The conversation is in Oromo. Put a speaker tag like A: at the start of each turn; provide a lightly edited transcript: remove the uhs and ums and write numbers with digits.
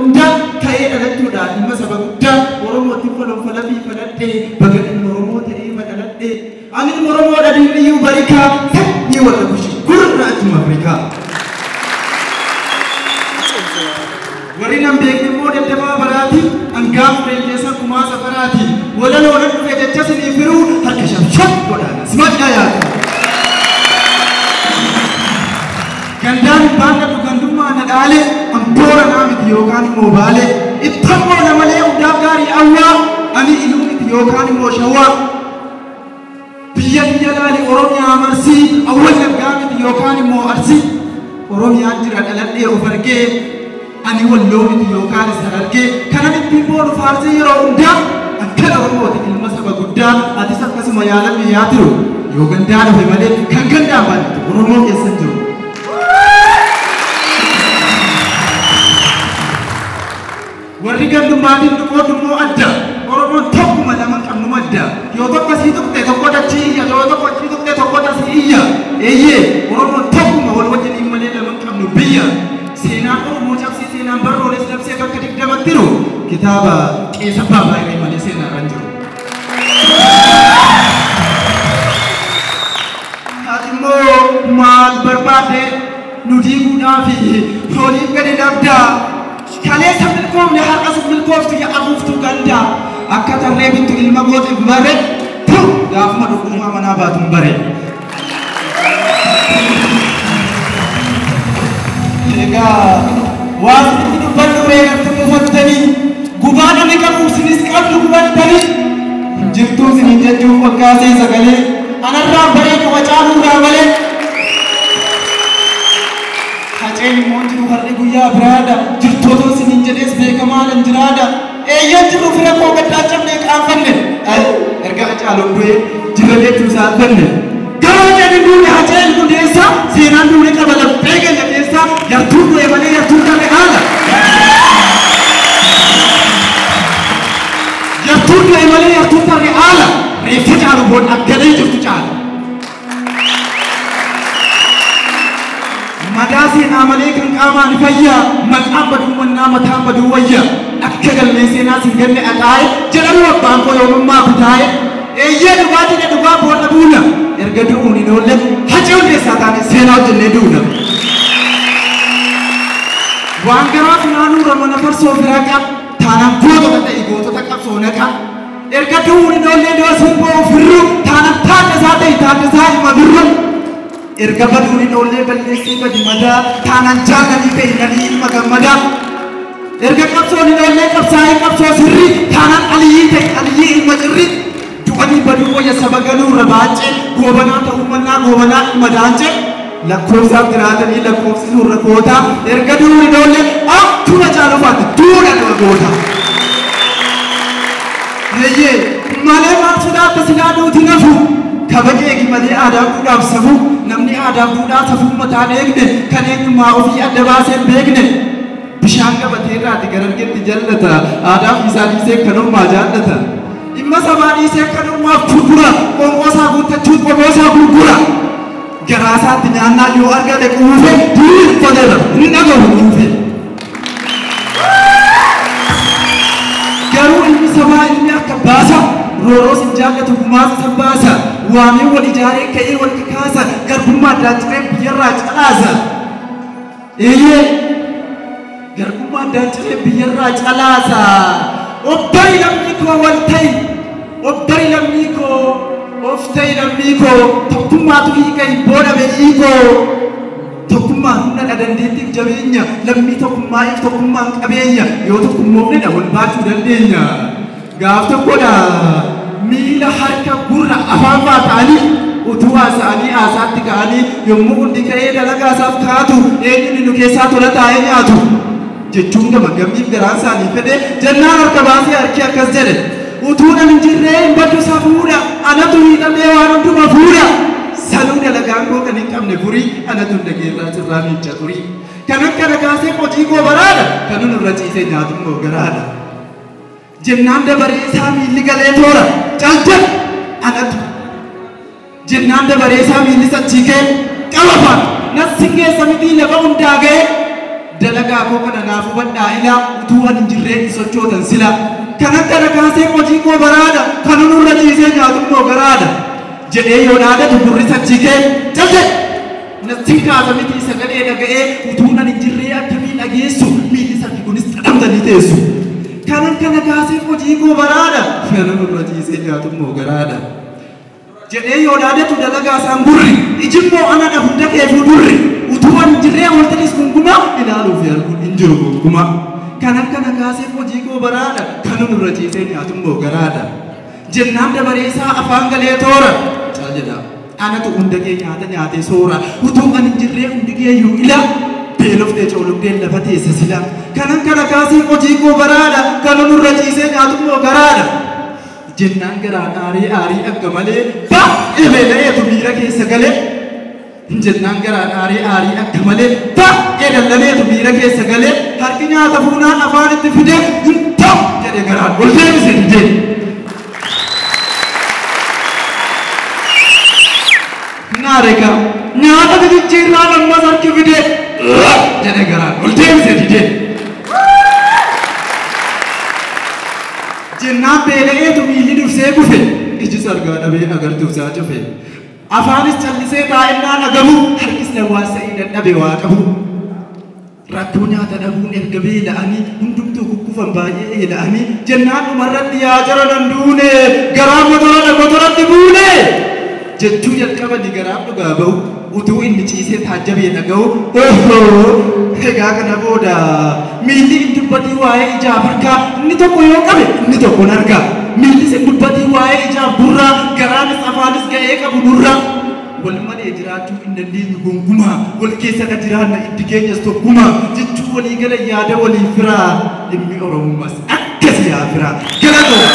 A: hunda ta'ee dhalachuudhaan ilma saba guddaa Oromootti falafii fudhadhee baga ilma Oromoo ta'ee madhaladhee ani ilma Oromoodha dinniyyuu barikaa sanyii warra kushii gurraachuma Afrikaa. Warri nan beekne immoo dadhabaa baraati hangaaf beekeessa kumaa safaraati walaloodhaan dhufe jecha sinii firuu harka shabshab godhaana simadhaa yaada. Gandaan baanna dhugandummaa na dhaale amboora naa miti yookaan immoo baale ittammoo namalee hundaaf gaarii awwaa ani iluu miti yookaan immoo shawwaa biyya biyya laali Oromiyaa marsii awwal naggaa miti yookaan immoo arsii Oromiyaan jira dhaladhee of argee ani walloo miti yookaan isa argee kana ittiin boonu faarsii yeroo hundaa akkana Oromooti ilma saba guddaa atis akkasuma yaalamni yaa tiru yoo gandaa dhufe malee kan gandaan baannetu Oromoo keessa jiru. Warri gandummaatiin dhumoo adda Oromoon tokkuma lama qabnu madda yoo tokko sii tuqxe tokko dachii iyya yoo tokko sii tuqxe tokko dachii iyya eeyyee Oromoon tokkuma wal wajjin malee lama qabnu biyya seenaan Oromoo cabsee seenaan barrooles labsee bakka 20 jiru kitaaba qeessa baay'ee malee seenaan kan jiru. Haatimoo maal barbaade nu diiguudhaafi fooliif gadi dhabdaa. Kaleessa milkoomne har'as milkooftu yaa afuuftuu gandaa akka tarree bittu ilma gootiif bare gaafuma dhugumaa manaa baatuun bare. Egaa waan itti dubbannu reegartu mufattanii gubaa dhame qabuuf sinis qabdu gubattanii jirtuu siniin jechuun fakkaasee sagalee anarraan bareedu wacaaluudhaa malee. Haceen immoo jiru har'i guyyaa biraadha jirtootoo siniin jedhees beekamaa lan jiraadha eeyyan jiru fira koo gaddaa cabnee qaanfanne erga Hacaaluun du'ee jira jechuun saalfanne garoo jedhi duune Haceen hundeessa seenaan duune qaba laphee keenya keessa yartuun du'e malee yartuun darbe haala yartuun du'e malee yartuun darbe haala reeffa caalu boon akkanee jirtu caala. Madasi namale kan qamaan fayya maqaan baduu mannaa mataan baduu wayya akka galmee seenaa sin ganne aqaaye jedhamu abbaan koo yoomummaa bitaaye eeyyee dhugaatii dhugaa booda duuna erga du'uun hin oolle Hacee hundeessaa taane seenaa hojjennee duuna. Waan garaa funaanuu ramana farsoo firaqa taanaan gootota ta'e gootota qabsoo naqa erga du'uun hin oolle doosin boo firru taanaan taaddasaa ta'e taaddasaa ima birru. Erga baduun hin oolle balleessii badi madaa taanaan jaalanii ta'e nanii ilma gammadaa erga qabsoon hin oolle qabsaa'ee qabsoo sirri taanaan aliyyii ta'e aliyyii ilma cirri du'anii baduu wayya saba galuu rabaacee goobanaa ta'uu mannaa goobanaa ilma daanjee lakkoofsaaf jiraatanii lakkoofsisuu rakkootaa erga du'uun hin oolle akkuma jaalufaatti duudha nama goota. Yeyyee malee maal sodaata silaa duuti nafu kabajee gimalee aadaa duudhaaf safu namni aadaa duudhaa safuu mataan eegne kan eenyummaa ofii adda baaseen beekne bishaan gabateerraati garargeetti jallata aadaa fi isaa dhiisee kanummaa jaallata dhimma sabaa dhiisee kanummaaf gurgura qoonqoosaa guuttachuun qomoosaa gurgura garaasaatti nyaannaa yoo argate quufe duufateera hin dhagahu quufe garuu ilmi sabaa ilmi akka baasa rooroo sin jaallatu gumaasa san baasa waamee wal ijaaree ka'ee wal kakaasa garbummaa addaan ciree biyyarraa calaasa eeyyee garbummaa addaan ciree biyyarraa calaasa obbari lammii koo wal ta'i obbari lammii koo of ta'i lammii koo tokkummaatu hiika hin boodhame hiikoo tokkummaan humna dandeettiif jabeenya lammii tokkummaa'eef tokkummaan qabeenya yoo tokkummoofnedha wal baachuu dandeenya gaaf tokkodha miila harka gurra afaan baatanii utuu haasa'anii haasaatti ka'anii yommuu hundi ka'ee dalagaa isaaf kaatu eenyuun nu keessaa tola taa'ee nyaatu jechuun gamaggammiif garaan isaanii fedhe jennaan harka baasee harki akkas jedhe utuu nan hin jirree hin baddu safuudha anatu hiixamee waan hunduma fuudha sanuu dalagaan koo kan hin qabne furii anatu dhageerraa sirraa miicha turii kan akka nagaasee hojii koo baraadha kan nun irra ciisee nyaatummoo garaadha. Jennaan dabaree isaa miilli galee toora calcal anatu jennaan dabaree isaa miilli sachii kee qabafaan nassi keessa mitii lafa hundaa ga'e dalagaa koo kana naaf hubadhaa ilaa utuu ani jirree sochootan sila kanan kana kaasee hojii koo baraadha kan nurra ciisee nyaatummoo garaadha jedhee yoo dhaadatu gurrisa jigee jaje natti kaasa miti sagalee dhaga'ee utuu ani jirree akkamii dhageessu miilli sarki kunis xadhamtanii teessu kanan kana kaasee hojii koo baraadha kan nurra ciisee nyaatummoo garaadha jedhee yoo dhaadatu dalagaa isaan gurri ijimmoo ana hunda keefuu durri utuu ani jirree waltanis gunguma ilaaluuf yarkuun hin jiru gunguma kanan kana kaasee hojii koo baraadha kan nurra ciisee nyaatummoo garaadha jennaan dabareessaa afaan galee toora caal jedha anatu hunda kee nyaata nyaatee soora utuu ani jirree hundi keeyyuu ila beeloftee coolugdeen lafa teessa sila kanan kana kaasee hojii koo baraadha kan nurra ciisee nyaatummoo garaadha jennaan garaan aarii akka malee baay'ee beela'eetu miira keessa galee jennaan garaan aarii akka malee baay'ee dallaleetu miira keessa galee harki nyaata fuunaan afaan itti fidee hin ta'u jedhe garaan ol deebise didee naareka nyaata bijijjiirraa lammas harki fidee jedhe garaan ol deebise didee jennaan beela'eetu miilli dursee kufe ijis argaa dhabee agartuuf isaa cufe afaanis callisee taa'ennaan agamu harkis lawwaasa'ii dadhabe waa qabu rakkoo nyaata dhabuun erga beela'anii hundumtuu kukkufan baay'ee eela'anii jennaan dhumarratti yaa jara danduune garaa motoratti buune jechuu jalqabani garaaf dhugaa ba'u utuu inni ciisee taajjabee dhaga'u egaa kana booda miilli hin dubbatii waa'ee ijaaf harkaa inni tokko yoo qabe inni tokko hin argaa miillis hin dubbatii waa'ee ijaaf gurraa garaanis afaanis ga'ee qabu nurra wal malee jiraachuu hin dandeenyu gonkumaa wal keessa ka jiraanna itti keenyas tokkumaa jechuu walii gala yaada walii firaa dhimmi oromummaas akkas yaa firaa galatoo